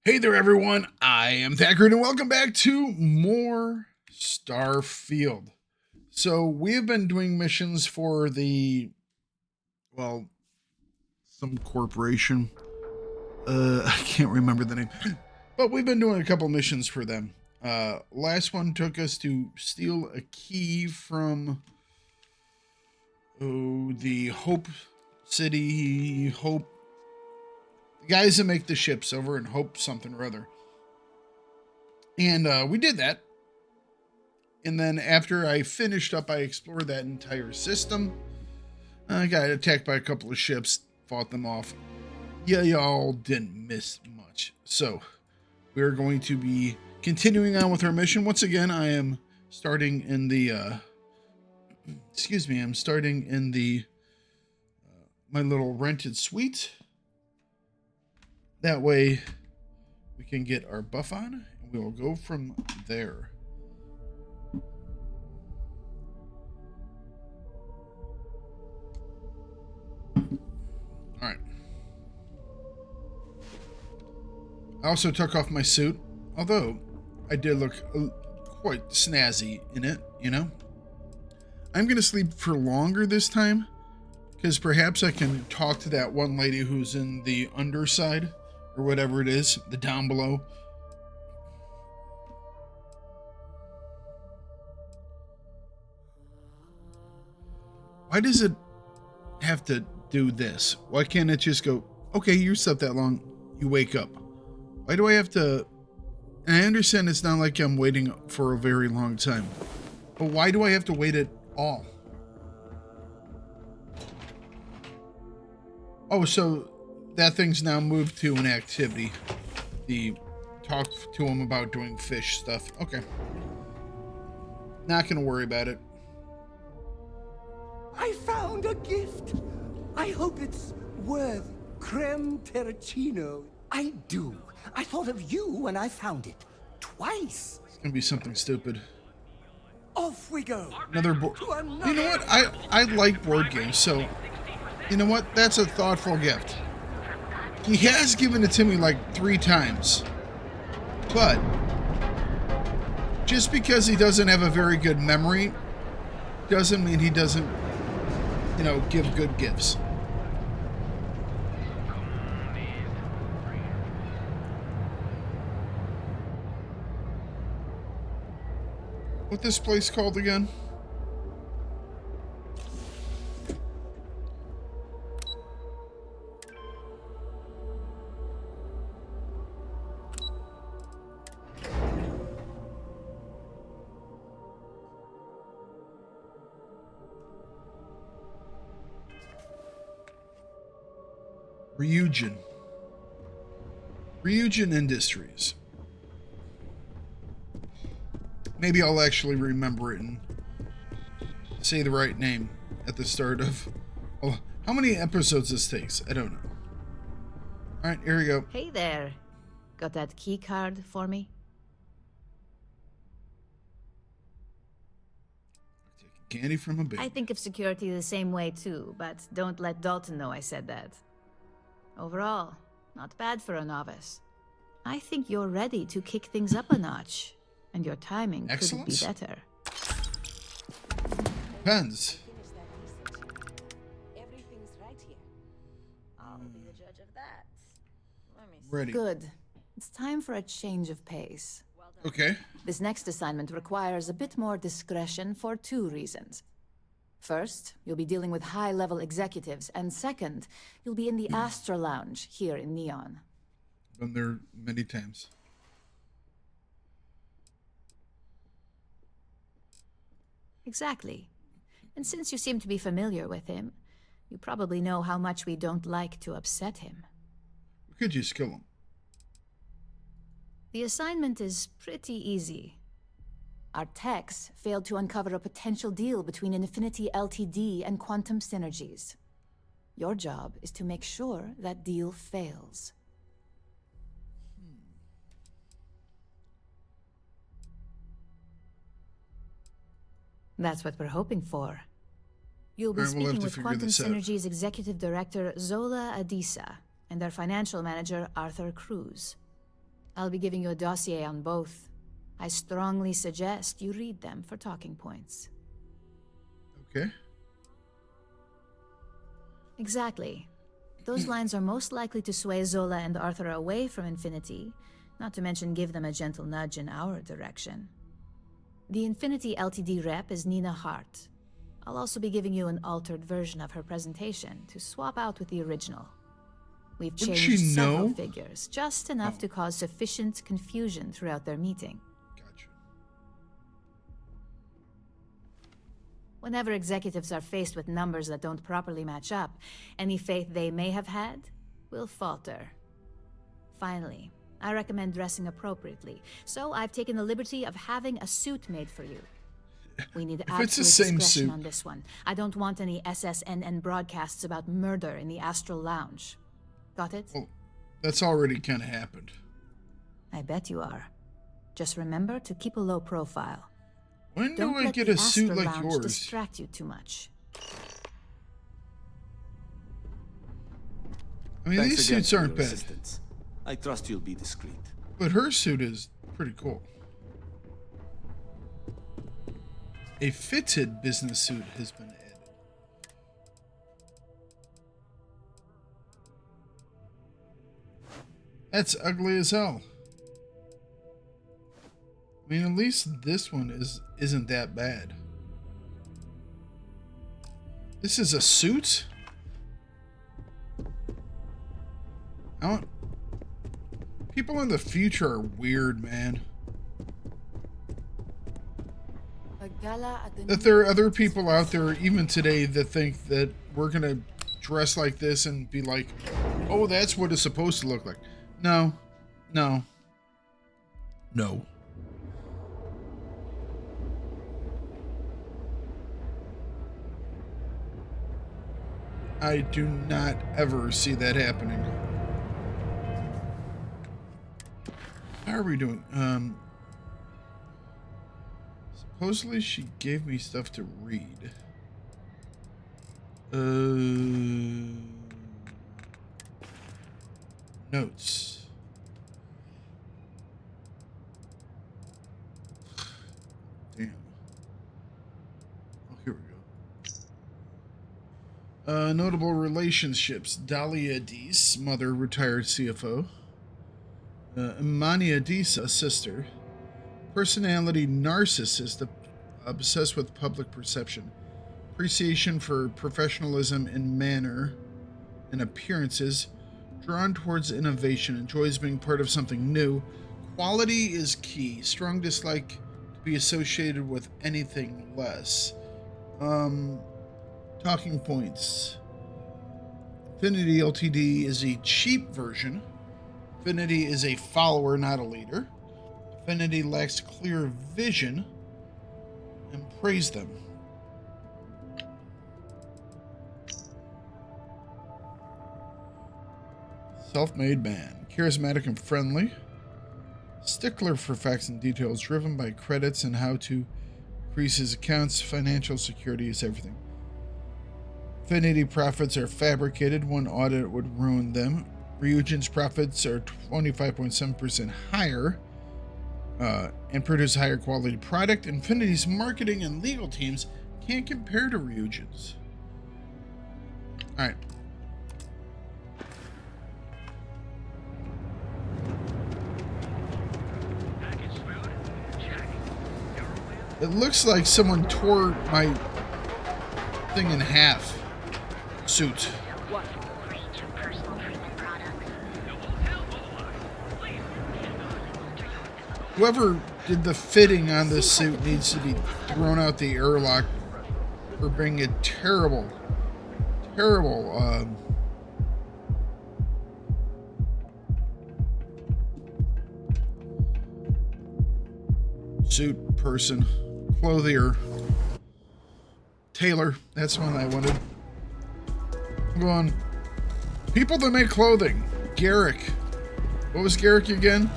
Hey there, everyone. I am Thakard, and welcome back to more Starfield. So, we have been doing missions for well, some corporation. I can't remember the name, but we've been doing a couple missions for them. Last one took us to steal a key from the Hope City, the guys that make the ships over in Hope something or other. And we did that. And then after I finished up, I explored that entire system. I got attacked by a couple of ships, fought them off. Yeah, y'all didn't miss much. So we're going to be continuing on with our mission. Once again, I am starting in the, I'm starting in the, my little rented suite. That way we can get our buff on, and we will go from there. All right. I also took off my suit, although I did look quite snazzy in it, you know? I'm going to sleep for longer this time, because perhaps I can talk to that one lady who's in the underside, or whatever it is, the down below. Why does it have to do this? Why can't it just go, okay, you slept that long, you wake up? Why do I have to... And I understand it's not like I'm waiting for a very long time, but why do I have to wait at all? Oh, so that thing's now moved to an activity. The talk to him about doing fish stuff. Okay. Not gonna worry about it. I found a gift. I hope it's worth creme terracino. I do. I thought of you when I found it. Twice. It's gonna be something stupid. Off we go. Another board. You know what? I like board games, so you know what? That's a thoughtful gift. He has given it to me like 3 times. But just because he doesn't have a very good memory doesn't mean he doesn't, you know, give good gifts. What this place called again? Ryujin Industries. Maybe I'll actually remember it and say the right name at the start of... Oh, how many episodes this takes? I don't know. Alright, here we go. Hey there. Got that key card for me? Taking candy from a baby. I think of security the same way too, but don't let Dalton know I said that. Overall, not bad for a novice. I think you're ready to kick things up a notch, and your timing couldn't be better. Depends. Everything's right here. I'll be the judge of that. Let me see. Ready. Good. It's time for a change of pace. Okay. This next assignment requires a bit more discretion for 2 reasons. First, you'll be dealing with high-level executives, and second, you'll be in the Astra Lounge here in Neon. Been there many times. Exactly. And since you seem to be familiar with him, you probably know how much we don't like to upset him. We could just kill him. The assignment is pretty easy. Our techs failed to uncover a potential deal between Infinity Ltd. And Quantum Synergies. Your job is to make sure that deal fails. That's what we're hoping for. You'll be speaking with Quantum Synergy's Executive Director Zola Adisa and their financial manager Arthur Cruz. I'll be giving you a dossier on both. I strongly suggest you read them for talking points. Okay. Exactly. Those lines are most likely to sway Zola and Arthur away from Infinity, not to mention give them a gentle nudge in our direction. The Infinity Ltd rep is Nina Hart. I'll also be giving you an altered version of her presentation to swap out with the original. We've Wouldn't changed she several know? figures, just enough to cause sufficient confusion throughout their meeting. Gotcha. Whenever executives are faced with numbers that don't properly match up, any faith they may have had will falter. Finally, I recommend dressing appropriately, so I've taken the liberty of having a suit made for you. We need If it's the absolute same discretion suit. on this one. I don't want any SSNN broadcasts about murder in the Astral Lounge. Got it? Well, that's already kind of happened. I bet you are. Just remember to keep a low profile. When Don't do I let get the a suit Astral like Lounge yours? distract you too much. I mean, Thanks these again suits for aren't your bad, assistance. I trust you'll be discreet. but her suit is pretty cool. A fitted business suit has been added. That's ugly as hell. I mean, at least this one isn't that bad. This is a suit? I don't... People in the future are weird, man. That there are other people out there, even today, that think that we're gonna dress like this and be like, oh, that's what it's supposed to look like. No. No. No. I do not ever see that happening. How are we doing? Supposedly she gave me stuff to read. Notes. Damn. Oh, here we go. Notable relationships. Dahlia Deese, mother, retired CFO. Imania Deese, a sister. Personality narcissist, obsessed with public perception. Appreciation for professionalism in manner and appearances. Drawn towards innovation. Enjoys being part of something new. Quality is key. Strong dislike to be associated with anything less. Talking points. Infinity Ltd is a cheap version. Infinity is a follower, not a leader. Infinity lacks clear vision, and praise them. Self-made man, charismatic and friendly. Stickler for facts and details, driven by credits and how to increase his accounts. Financial security is everything. Infinity profits are fabricated. One audit would ruin them. Ryujin's profits are 25.7% higher and produce higher quality product. Infinity's marketing and legal teams can't compare to Ryujin's. All right. It looks like someone tore my thing in half. Suit. Whoever did the fitting on this suit needs to be thrown out the airlock for being a terrible suit person. Clothier. Tailor. That's one I wanted. I'm going. People that make clothing. Garrick. What was Garrick again?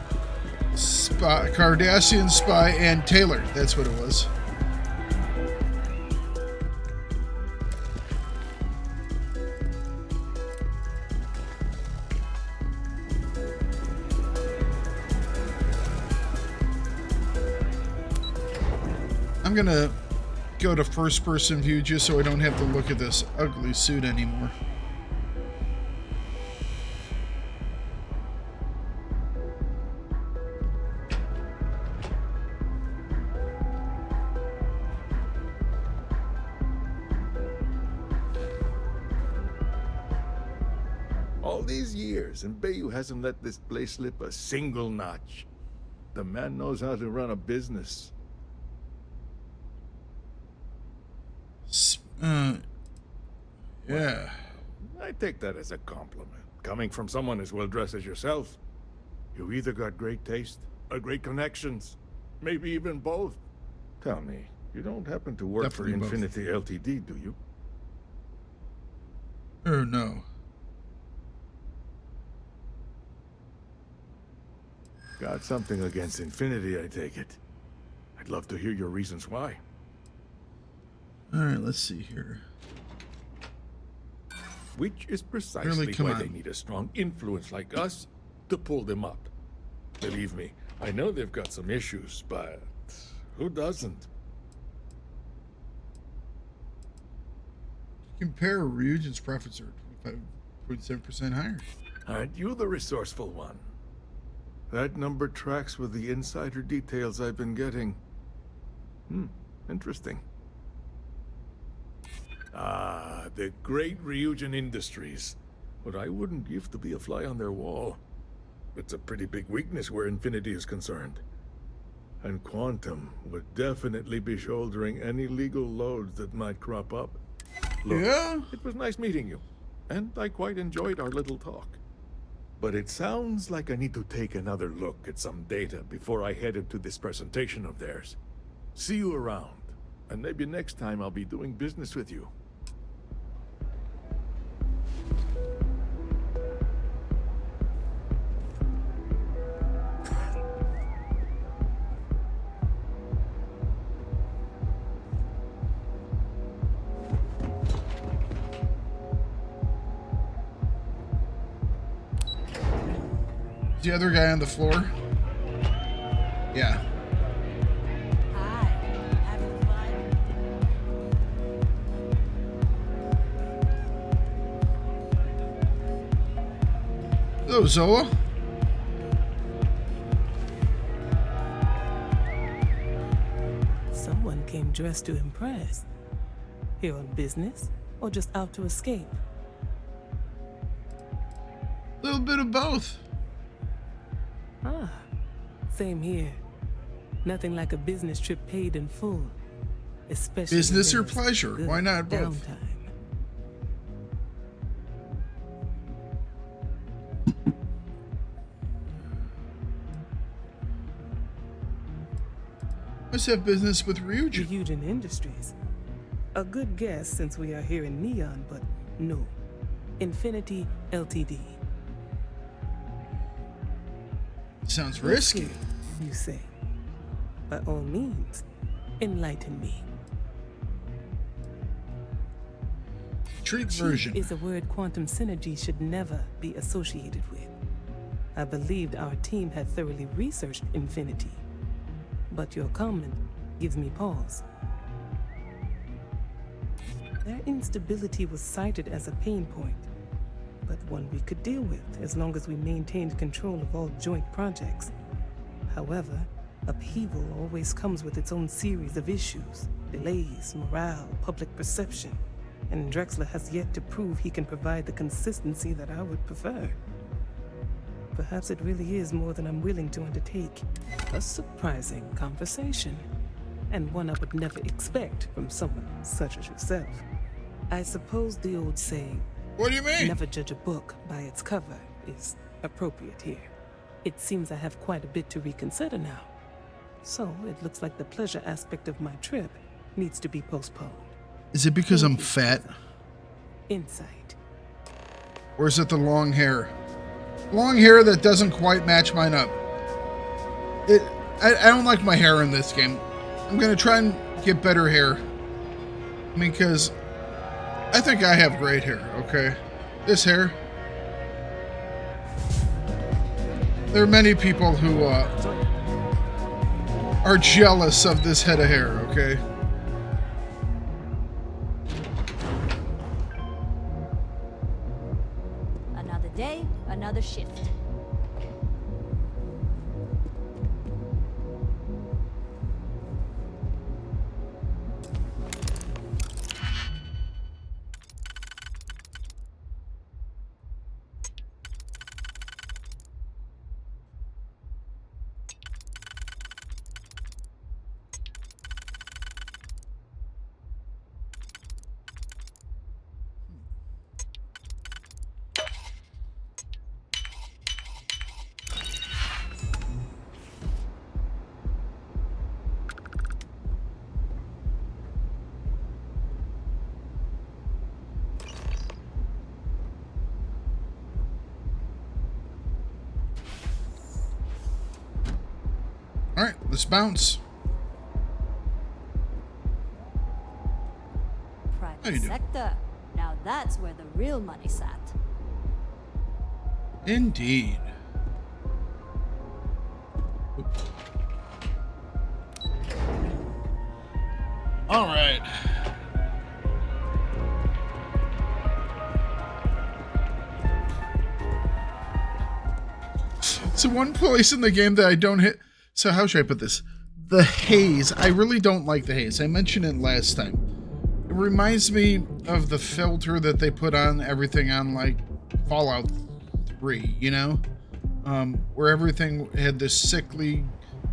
Spy, Cardassian spy, and Taylor. That's what it was. I'm gonna go to first person view just so I don't have to look at this ugly suit anymore. All these years, and Bayou hasn't let this place slip a single notch. The man knows how to run a business. Yeah. I take that as a compliment. Coming from someone as well dressed as yourself. You either got great taste or great connections. Maybe even both. Tell me, you don't happen to work Definitely for both. Infinity Ltd, do you? Or no. Got something against Infinity, I take it. I'd love to hear your reasons why. Alright, let's see here. Which is precisely come why on. they need a strong influence like us to pull them up. Believe me, I know they've got some issues, but who doesn't? Compare Ryujin's profits are 25.7% higher. Aren't you the resourceful one? That number tracks with the insider details I've been getting. Interesting. Ah, the great Ryujin Industries. What I wouldn't give to be a fly on their wall. It's a pretty big weakness where Infinity is concerned. And Quantum would definitely be shouldering any legal loads that might crop up. Look, Yeah? it was nice meeting you, and I quite enjoyed our little talk. But it sounds like I need to take another look at some data before I head into this presentation of theirs. See you around, and maybe next time I'll be doing business with you. Is the other guy on the floor? Yeah. Hi, having fun? Hello, Zoa. Someone came dressed to impress. Here on business, or just out to escape? A little bit of both. Ah, same here. Nothing like a business trip paid in full. Especially Business when or there's pleasure? good Why not both? downtime. Must have business with Ryujin. Ryujin Industries. A good guess since we are here in Neon, but no. Infinity Ltd. Sounds risky. You say. By all means, enlighten me. Treat Cheap version. is a word quantum synergy should never be associated with. I believed our team had thoroughly researched Infinity, but your comment gives me pause. Their instability was cited as a pain point, but one we could deal with as long as we maintained control of all joint projects. However, upheaval always comes with its own series of issues, delays, morale, public perception, and Drexler has yet to prove he can provide the consistency that I would prefer. Perhaps it really is more than I'm willing to undertake. A surprising conversation, and one I would never expect from someone such as yourself. I suppose the old saying, What do you mean? never judge a book by its cover, is appropriate here. It seems I have quite a bit to reconsider now. So it looks like the pleasure aspect of my trip needs to be postponed. Is it because I'm fat? Insight. Or is it the long hair? Long hair that doesn't quite match mine up. I don't like my hair in this game. I'm gonna try and get better hair. I mean, because I think I have great hair, okay? This hair. There are many people who are jealous of this head of hair, okay? okay? Another day, another shift. All right, let's bounce. How you Private doing? sector. Now that's where the real money sat. Indeed. Oop. All right. So one place in the game that I don't hit. So how should I put this? The haze. I really don't like the haze. I mentioned it last time. It reminds me of the filter that they put on everything on like Fallout 3, you know? Where everything had this sickly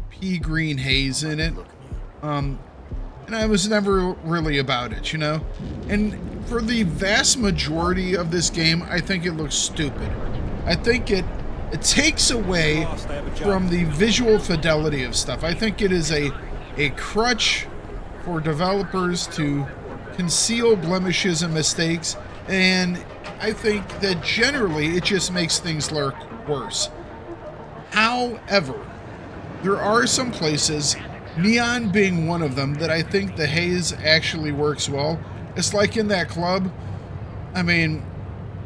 pea green haze in it. And I was never really about it, you know? And for the vast majority of this game, I think it looks stupid. I think it takes away from the visual fidelity of stuff. I think it is a crutch for developers to conceal blemishes and mistakes, and I think that generally it just makes things look worse. However, there are some places, Neon being one of them, that I think the haze actually works well. It's like in that club. I mean,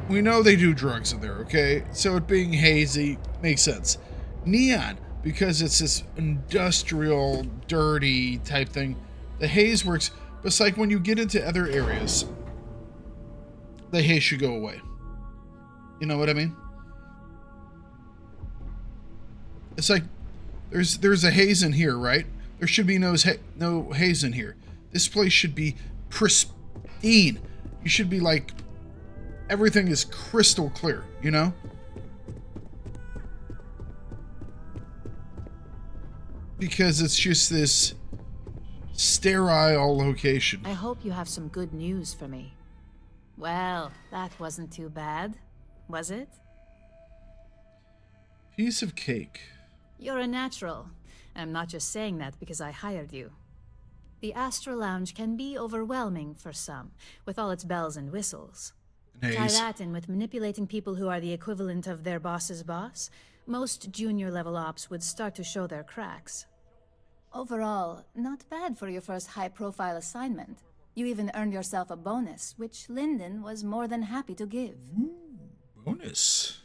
we know they do drugs in there, okay? So it being hazy makes sense. Neon, because it's this industrial, dirty type thing, the haze works. But it's like when you get into other areas, the haze should go away. You know what I mean? It's like there's a haze in here, right? There should be no haze in here. This place should be pristine. You should be like, everything is crystal clear, you know? Because it's just this sterile location. I hope you have some good news for me. Well, that wasn't too bad, was it? Piece of cake. You're a natural. I'm not just saying that because I hired you. The Astral Lounge can be overwhelming for some, with all its bells and whistles. Tie Haze. that in with manipulating people who are the equivalent of their boss's boss, most junior level ops would start to show their cracks. Overall, not bad for your first high-profile assignment. You even earned yourself a bonus, which Lyndon was more than happy to give. Bonus.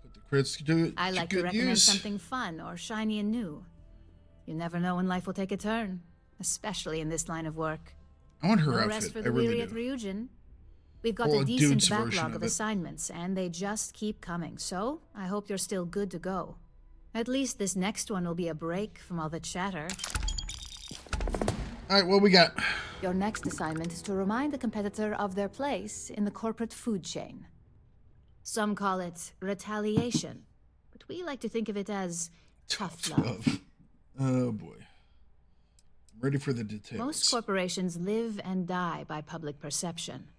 Put the crits to I like to good recommend use. something fun or shiny and new. You never know when life will take a turn, especially in this line of work. I want her No rest outfit. for I the really weary at do. Ryujin. We've got Well, a a decent dude's version backlog of of it. assignments, and they just keep coming. So, I hope you're still good to go. At least this next one will be a break from all the chatter. All right, what we got? Your next assignment is to remind the competitor of their place in the corporate food chain. Some call it retaliation, but we like to think of it as tough love. Oh boy. I'm ready for the details. Most corporations live and die by public perception.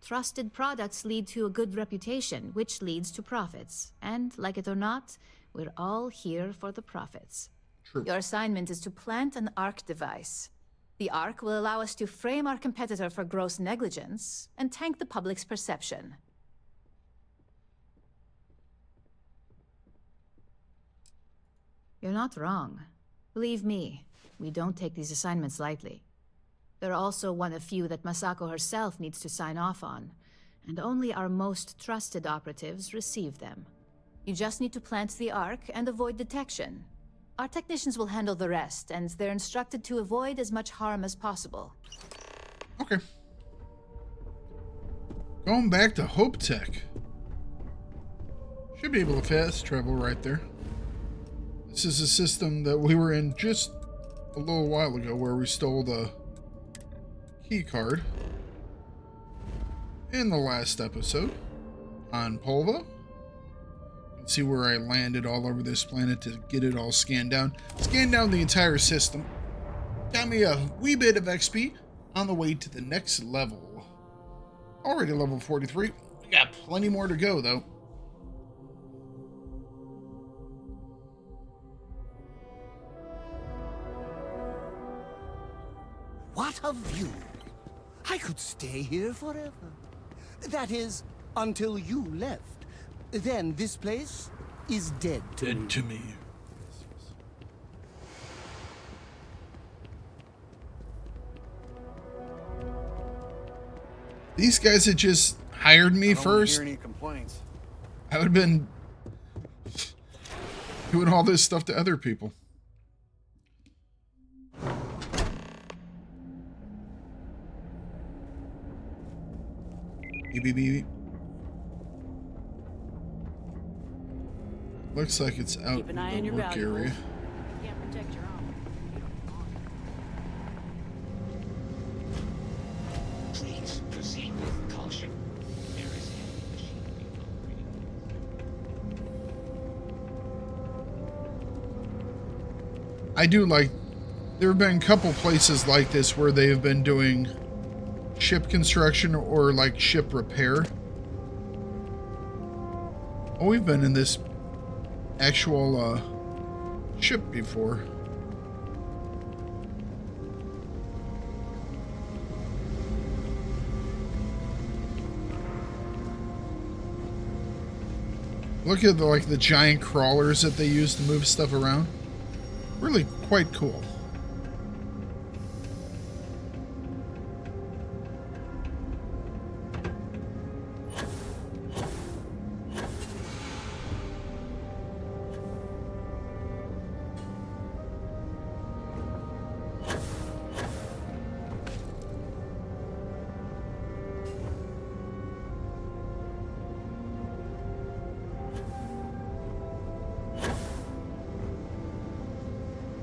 Trusted products lead to a good reputation, which leads to profits. And, like it or not, we're all here for the profits. True. Your assignment is to plant an ARC device. The ARC will allow us to frame our competitor for gross negligence and tank the public's perception. You're not wrong. Believe me, we don't take these assignments lightly. They're also one of few that Masako herself needs to sign off on, and only our most trusted operatives receive them. You just need to plant the ARC and avoid detection. Our technicians will handle the rest, and they're instructed to avoid as much harm as possible. Okay. Going back to Hope Tech. Should be able to fast travel right there. This is a system that we were in just a little while ago where we stole the key card in the last episode on Polvo. You can see where I landed all over this planet to get it all scanned down. Scanned down the entire system. Got me a wee bit of XP on the way to the next level. Already level 43. We got plenty more to go though. What a view! I could stay here forever. That is, until you left. Then this place is dead to me. To me. These guys had just hired me first. Hear any complaints? I would have been doing all this stuff to other people. Beep, beep, beep. Looks like it's out Keep an eye in on the your work valuables. area. You can't protect your own. Please proceed with caution. There is a machine I do like, there have been a couple places like this where they have been doing ship construction or like ship repair. Oh, we've been in this actual ship before. Look at the giant crawlers that they use to move stuff around. Really quite cool.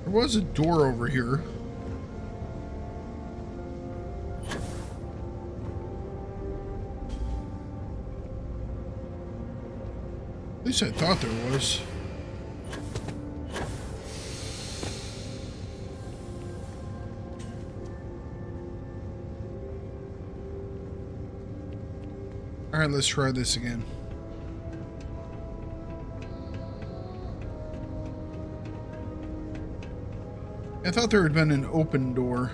There was a door over here. At least I thought there was. All right, let's try this again. I thought there had been an open door.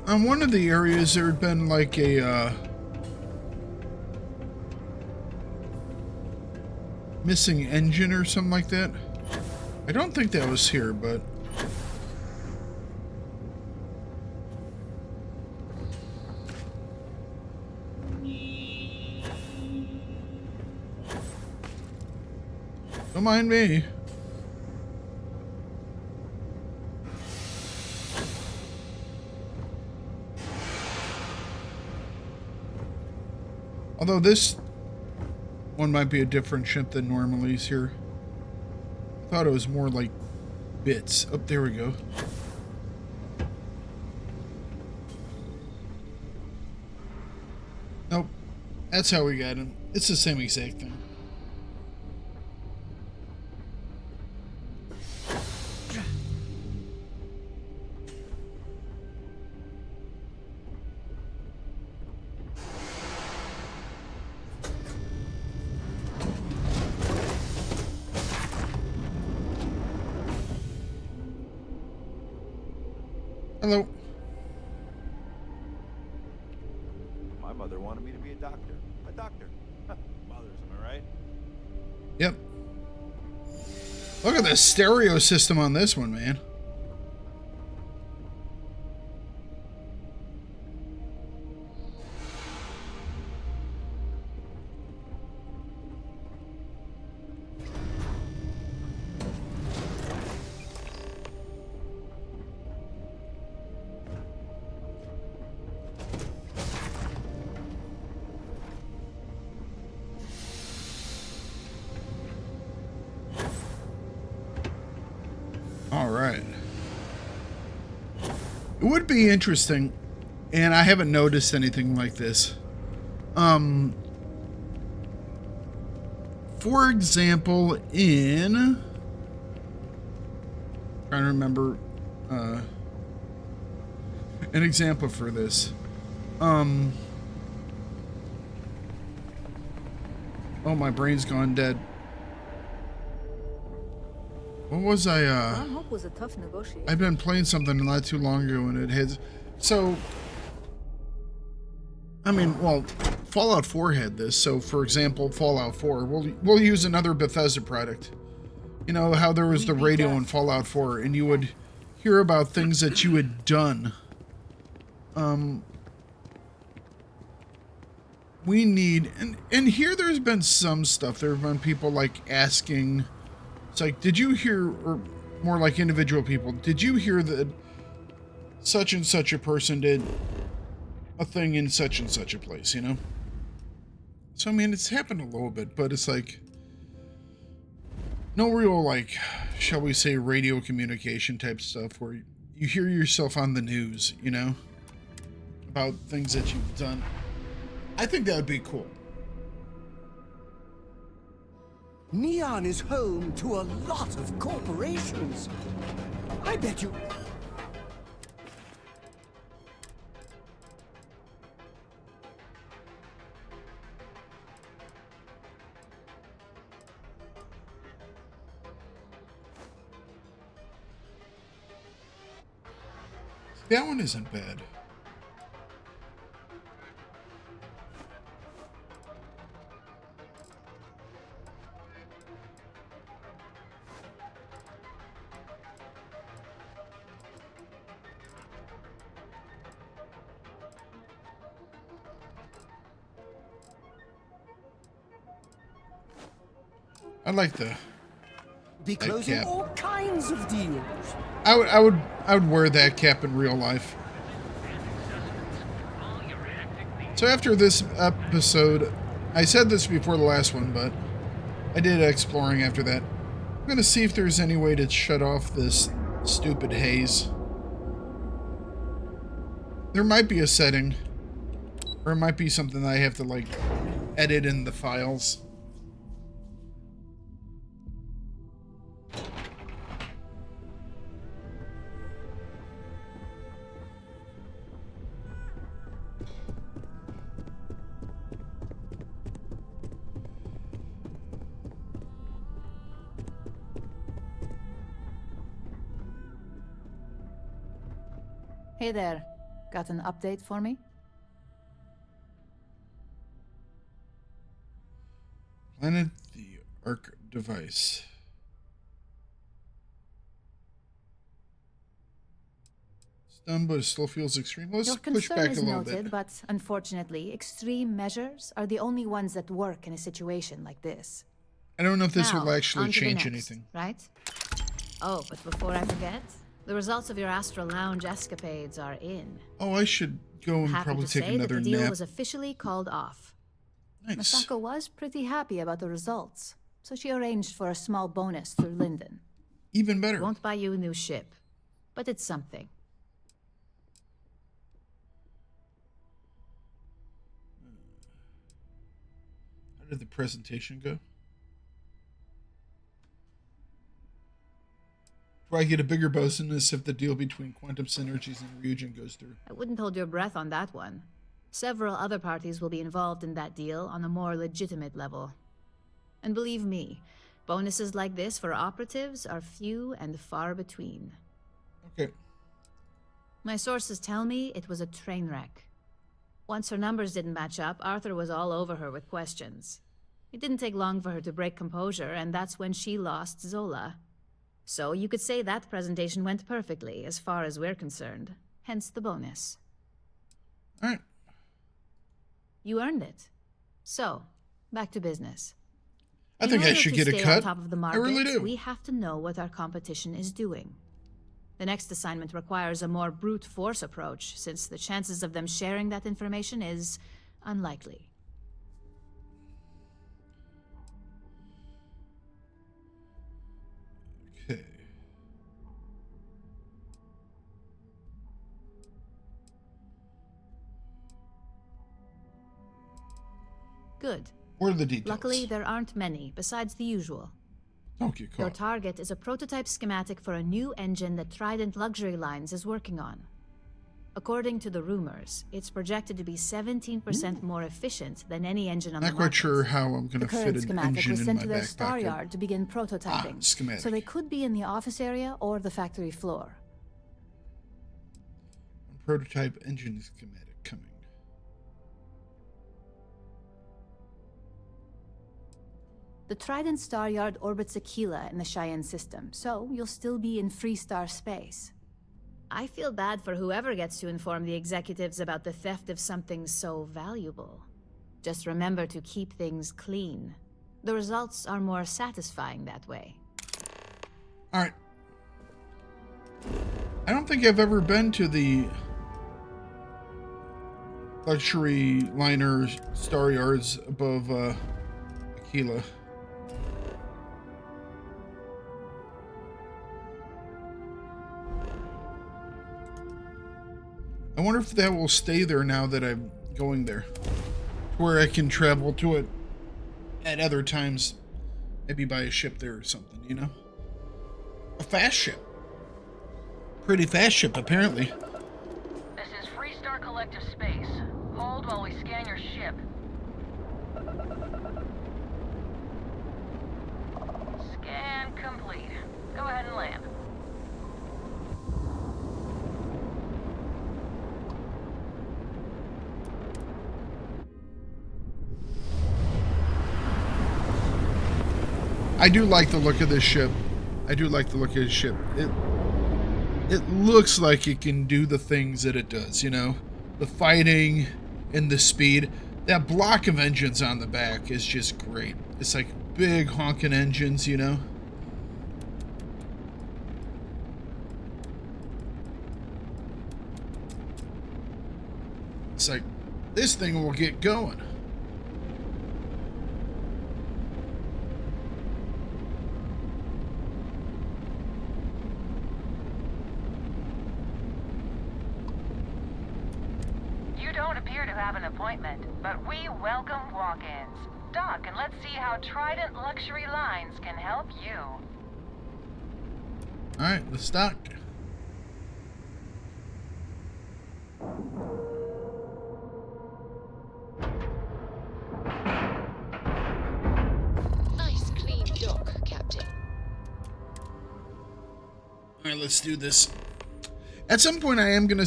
On one of the areas there had been like a missing engine or something like that. I don't think that was here, but don't mind me. Although this one might be a different ship than normally is here. I thought it was more like bits. Oh, there we go. Nope. That's how we got him. It's the same exact thing. Hello. My mother wanted me to be a doctor. A doctor. Mothers, am I right? Yep. Look at the stereo system on this one, man. All right. It would be interesting, and I haven't noticed anything like this. For example, trying to remember an example for this. Oh, my brain's gone dead. What was Hope was a tough negotiator. I've been playing something not too long ago and it hits. So, I mean, well, Fallout 4 had this. So, for example, Fallout 4, we'll use another Bethesda product. You know how there was the radio in Fallout 4 and you would hear about things that you had done. We need, and here there's been some stuff. There have been people like asking, it's like, did you hear, or more like individual people, did you hear that such and such a person did a thing in such and such a place, you know? So, I mean, it's happened a little bit, but it's like, no real, like, shall we say, radio communication type stuff where you hear yourself on the news, you know, about things that you've done. I think that would be cool. Neon is home to a lot of corporations. I bet you... That one isn't bad. I like the Be closing cap. all kinds of deals. I would wear that cap in real life. So after this episode, I said this before the last one, but I did exploring after that. I'm gonna see if there's any way to shut off this stupid haze. There might be a setting, or it might be something that I have to like edit in the files. Hey there. Got an update for me? Planet the Arc device. Done, but it still feels extreme. Let's Your push concern back is a little noted, bit. but unfortunately, extreme measures are the only ones that work in a situation like this. I don't know if this Now, will actually on to the change next, anything. right? Oh, but before I forget, the results of your Astral Lounge escapades are in. Oh, I should go and Happy probably to take say another that the deal nap. was officially called off. Nice. Masako was pretty happy about the results, so she arranged for a small bonus through Linden. Even better. Won't buy you a new ship, but it's something. How did the presentation go? Do I get a bigger bonus if the deal between Quantum Synergies and Ryujin goes through? I wouldn't hold your breath on that one. Several other parties will be involved in that deal on a more legitimate level. And believe me, bonuses like this for operatives are few and far between. Okay. My sources tell me it was a train wreck. Once her numbers didn't match up, Arthur was all over her with questions. It didn't take long for her to break composure, and that's when she lost Zola. So you could say that presentation went perfectly, as far as we're concerned. Hence the bonus. All right. You earned it. So, back to business. I think I should get a stay cut. On top of the I really market, do. We have to know what our competition is doing. The next assignment requires a more brute force approach, since the chances of them sharing that information is unlikely. Okay. Good. What are the details? Luckily, there aren't many, besides the usual. Don't get Your caught. target is a prototype schematic for a new engine that Trident Luxury Lines is working on. According to the rumors, it's projected to be 17% more efficient than any engine on the Not market. quite sure how I'm going The to fit current an schematic engine was in sent my to their back star pocket. yard to begin prototyping. Schematic. So they could be in the office area or the factory floor. Prototype engine schematic coming. The Trident Star Yard orbits Aquila in the Cheyenne system, so you'll still be in free star space. I feel bad for whoever gets to inform the executives about the theft of something so valuable. Just remember to keep things clean. The results are more satisfying that way. All right. I don't think I've ever been to the luxury liner star yards above Aquila. I wonder if that will stay there now that I'm going there, where I can travel to it at other times, maybe buy a ship there or something, you know? A fast ship. Pretty fast ship, apparently. This is Freestar Collective Space. Hold while we scan your ship. Scan complete. Go ahead and land. I do like the look of this ship. I do like the look of this ship. It looks like it can do the things that it does, you know? The fighting and the speed. That block of engines on the back is just great. It's like big honking engines, you know? It's like, this thing will get going. Have an appointment, but we welcome walk-ins. Dock, and let's see how Trident Luxury Lines can help you. Alright, let's dock. Nice clean dock, Captain. Alright, let's do this. At some point, I am gonna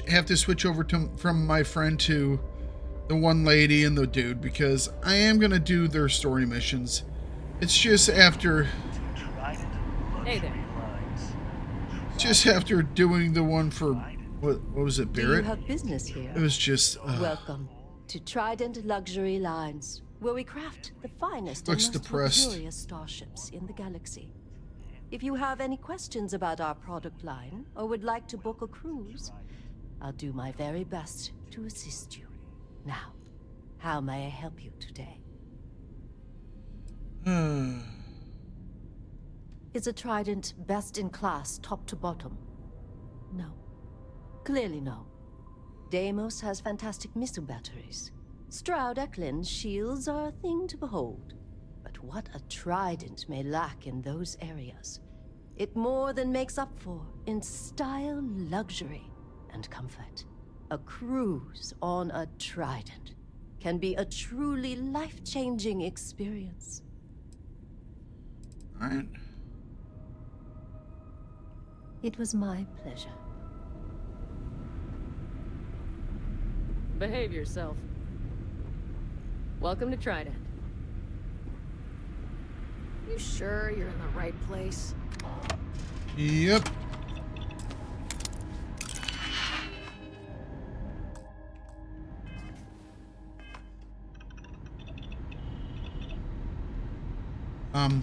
have to switch over from my friend to the one lady and the dude, because I am gonna do their story missions. It's just after. Hey there. Just after doing the one for what was it, Barrett? Do you have business here? It was just. Welcome to Trident Luxury Lines, where we craft the finest and Looks most depressed. luxurious starships in the galaxy. If you have any questions about our product line, or would like to book a cruise, I'll do my very best to assist you. Now, how may I help you today? Is a Trident best in class, top to bottom? No. Clearly no. Deimos has fantastic missile batteries. Stroud Eklund's shields are a thing to behold. But what a Trident may lack in those areas, it more than makes up for in style, luxury, and comfort. A cruise on a Trident can be a truly life-changing experience. All right. It was my pleasure. Behave yourself. Welcome to Trident. You sure you're in the right place? Yep. Um.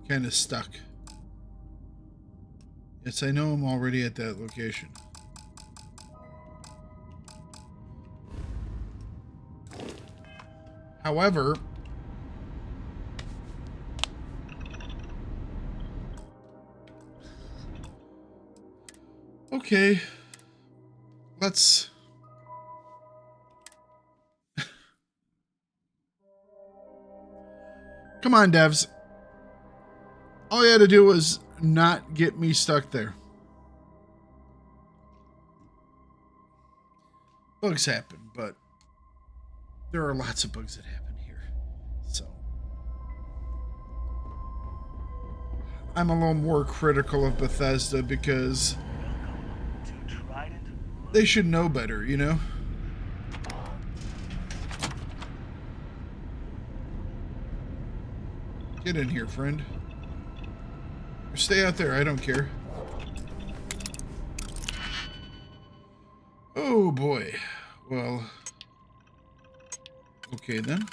kind of stuck. Yes, I know I'm already at that location. However, okay, let's come on, devs. All you had to do was not get me stuck there. Bugs happen, but there are lots of bugs that happen here. So I'm a little more critical of Bethesda because they should know better, you know? Get in here, friend. Or stay out there, I don't care. Oh boy. Well, okay then.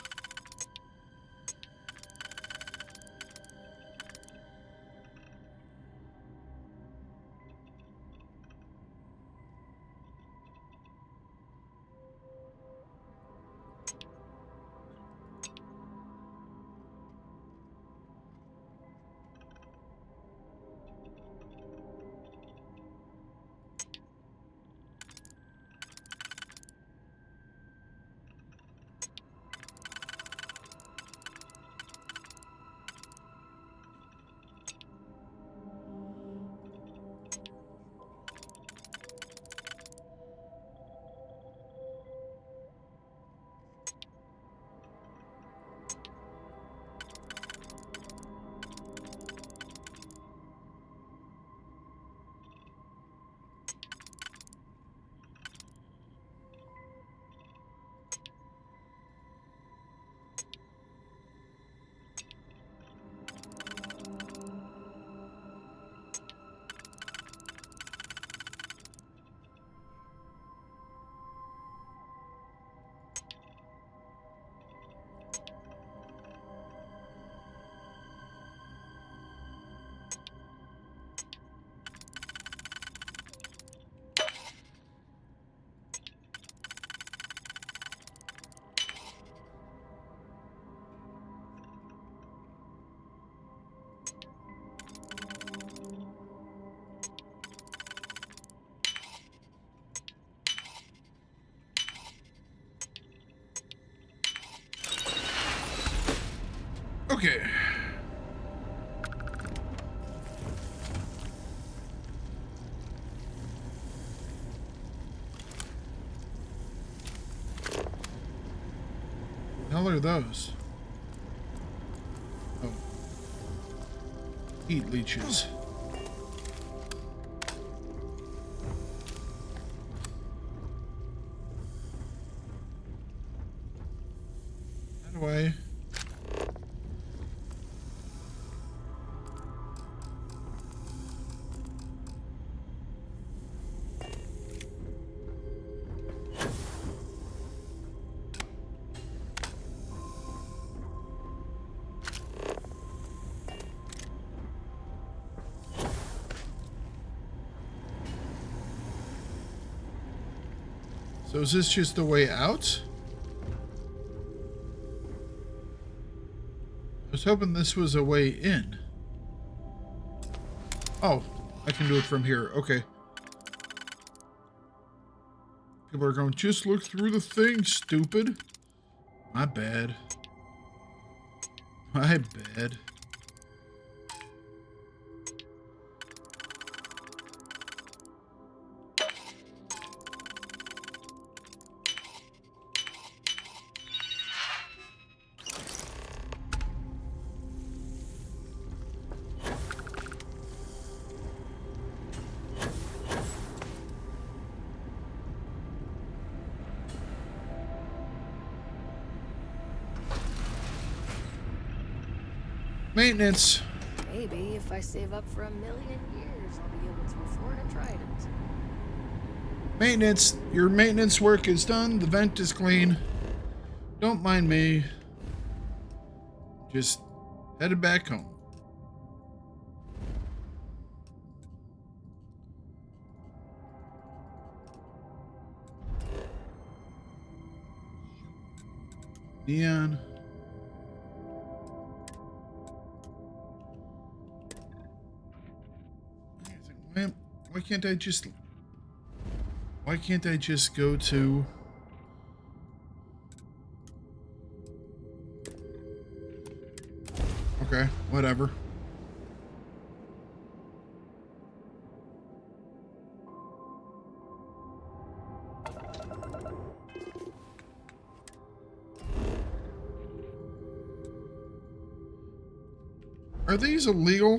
Okay. What the hell are those? Oh. Heat leeches. How do I... So is this just the way out? I was hoping this was a way in. Oh, I can do it from here. Okay. People are going, just look through the thing, stupid. My bad. My bad. Maintenance. Maybe if I save up for 1,000,000 years, I'll be able to afford a trident. Maintenance. Your maintenance work is done. The vent is clean. Don't mind me. Just headed back home. Neon. Why can't I just... Why can't I just go to... Okay, whatever. Are these illegal?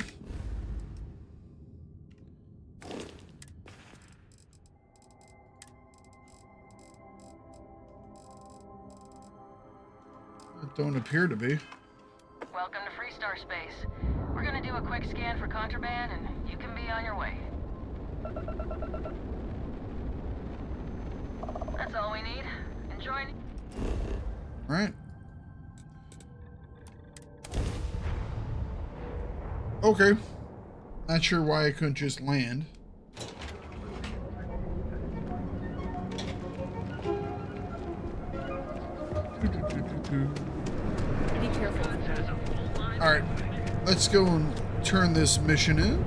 Don't appear to be. Welcome to Freestar Space. We're gonna do a quick scan for contraband, and you can be on your way. That's all we need. Enjoy. Right. Okay. Not sure why I couldn't just land. Be careful. Alright, let's go and turn this mission in.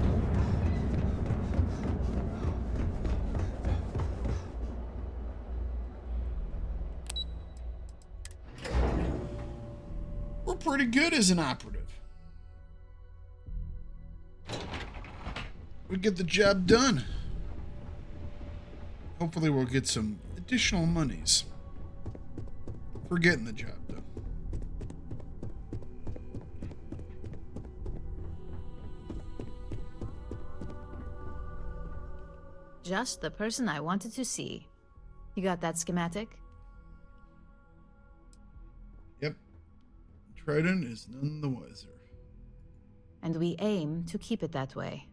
We're pretty good as an operative. We get the job done. Hopefully we'll get some additional monies for getting the job done. Just the person I wanted to see. You got that schematic? Yep. Trident is none the wiser. And we aim to keep it that way.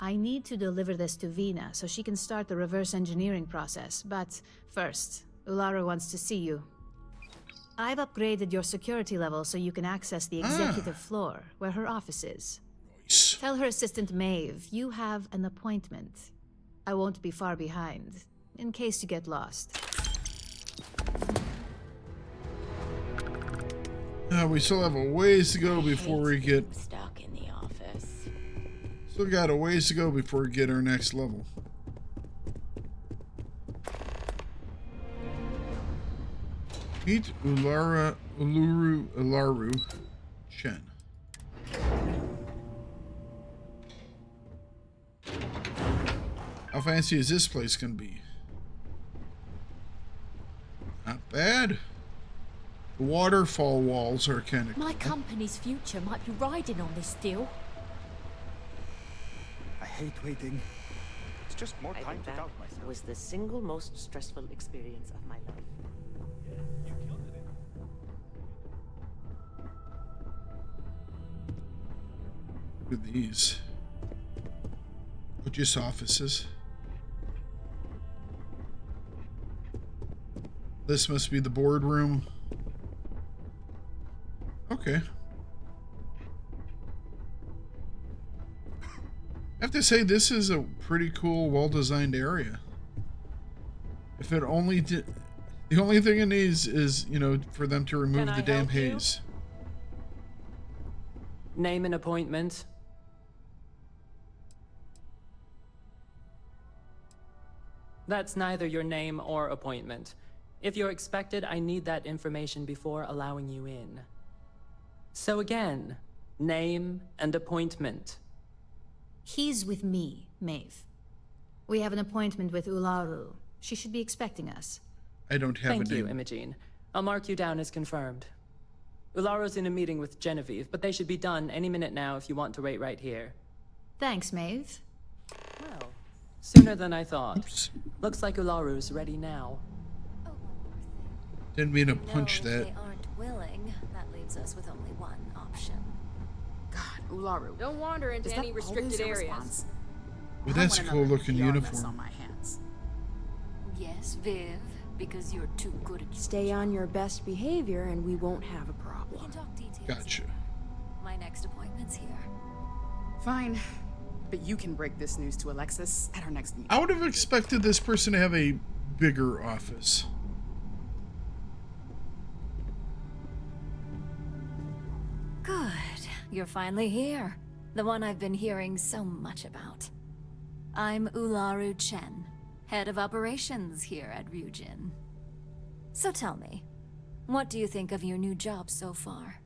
I need to deliver this to Vina so she can start the reverse engineering process, but first, Ulara wants to see you. I've upgraded your security level so you can access the executive floor, where her office is. Nice. Tell her assistant Maeve you have an appointment. I won't be far behind, in case you get lost. We still have a ways to go before we get... Stuck in the office. Still got a ways to go before we get our next level. Meet Ularu Chen. How fancy is this place gonna be? Not bad. The waterfall walls are kind of... My company's future might be riding on this deal. I hate waiting. It's just more time to doubt myself. Was the single most stressful experience of my life. You killed it. Look at these. Oh, just offices. This must be the boardroom. Okay. I have to say, this is a pretty cool, well-designed area. If it only did... The only thing it needs is, you know, for them to remove the damn haze. Name an appointment. That's neither your name or appointment. If you're expected, I need that information before allowing you in. So again, name and appointment. He's with me, Maeve. We have an appointment with Ularu. She should be expecting us. I don't have a name. Thank you, Imogene. I'll mark you down as confirmed. Ularu's in a meeting with Genevieve, but they should be done any minute now if you want to wait right here. Thanks, Maeve. Well, sooner than I thought. Oops. Looks like Ularu's ready now. Didn't mean to punch No, that. they aren't willing. That leaves us with only one option. God, Ularu. Don't wander into any restricted areas. Well, that's a cool looking uniform. On my hands. Yes, Viv, because you're too good at Stay on your best behavior and we won't have a We problem. can talk details. Gotcha. My next appointment's here. Fine. But you can break this news to Alexis at our next meeting. I would have expected this person to have a bigger office. you're finally here. The one I've been hearing so much about. I'm Ularu Chen, head of operations here at Ryujin. So tell me, what do you think of your new job so far?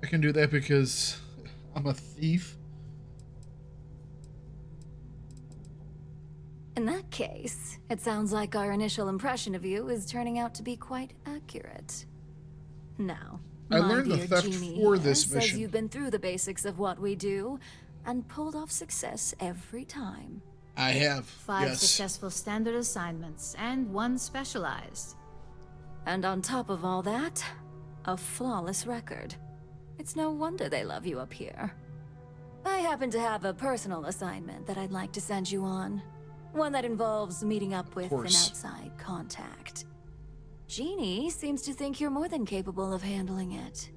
I can do that because I'm a thief. In that case, it sounds like our initial impression of you is turning out to be quite accurate. Now, I learned the theft for this says mission. You've been through the basics of what we do and pulled off success every time. I have. 5 yes. successful standard assignments and 1 specialized. And on top of all that, a flawless record. It's no wonder they love you up here. I happen to have a personal assignment that I'd like to send you on. One that involves meeting up with an outside contact. Genie seems to think you're more than capable of handling it.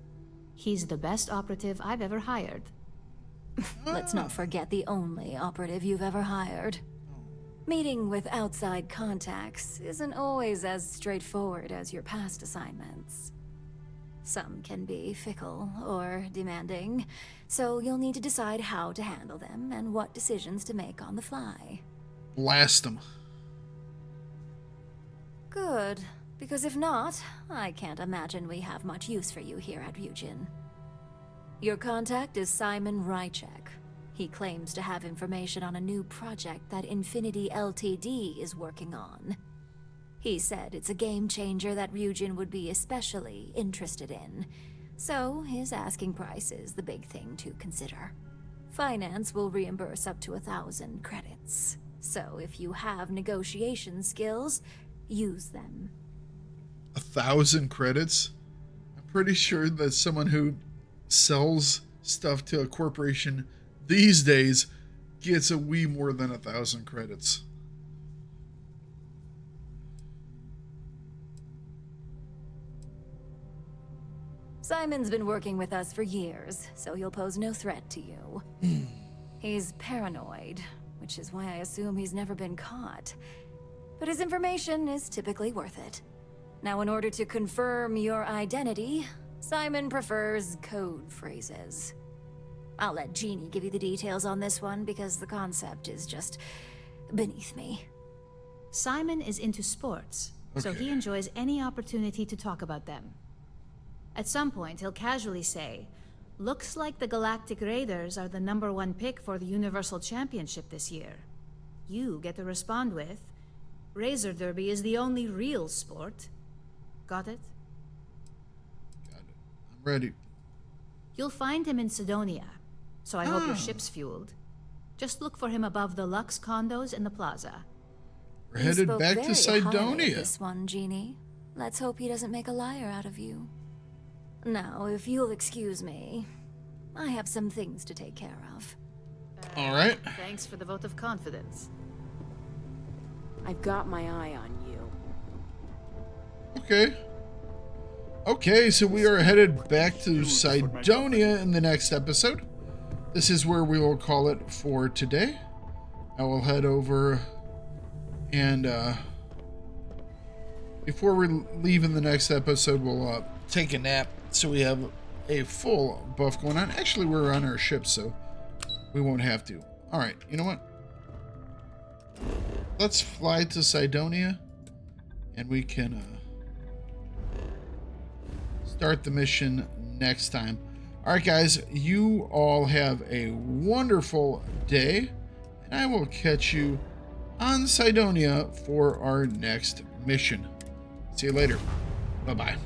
He's the best operative I've ever hired. Let's not forget the only operative you've ever hired. Meeting with outside contacts isn't always as straightforward as your past assignments. Some can be fickle or demanding, so you'll need to decide how to handle them and what decisions to make on the fly. Blast them. Good, because if not, I can't imagine we have much use for you here at Ryujin. Your contact is Simon Rychek. He claims to have information on a new project that Infinity Ltd is working on. He said it's a game changer that Ryujin would be especially interested in, so his asking price is the big thing to consider. Finance will reimburse up to 1,000 credits, so if you have negotiation skills, use them. 1,000 credits? I'm pretty sure that someone who sells stuff to a corporation these days gets a wee more than 1,000 credits. Simon's been working with us for years, so he'll pose no threat to you. He's paranoid, which is why I assume he's never been caught. But his information is typically worth it. Now, in order to confirm your identity, Simon prefers code phrases. I'll let Jeannie give you the details on this one because the concept is just beneath me. Simon is into sports, so he enjoys any opportunity to talk about them. At some point, he'll casually say, "Looks like the Galactic Raiders are the #1 pick for the Universal Championship this year." You get to respond with, "Razor Derby is the only real sport." Got it? Got it. I'm ready. You'll find him in Sidonia, so I hope your ship's fueled. Just look for him above the Lux condos in the plaza. We're headed back to Sidonia. This one, Jeannie. Let's hope he doesn't make a liar out of you. Now, if you'll excuse me, I have some things to take care of. All right. Thanks for the vote of confidence. I've got my eye on you. Okay. Okay, so we are headed back to Sidonia in the next episode. This is where we will call it for today. I will head over and before we leave in the next episode, we'll take a nap so we have a full buff going on. Actually, we're on our ship, so we won't have to. All right, you know what? Let's fly to Sidonia, and we can start the mission next time. All right, guys, you all have a wonderful day, and I will catch you on Sidonia for our next mission. See you later. Bye-bye.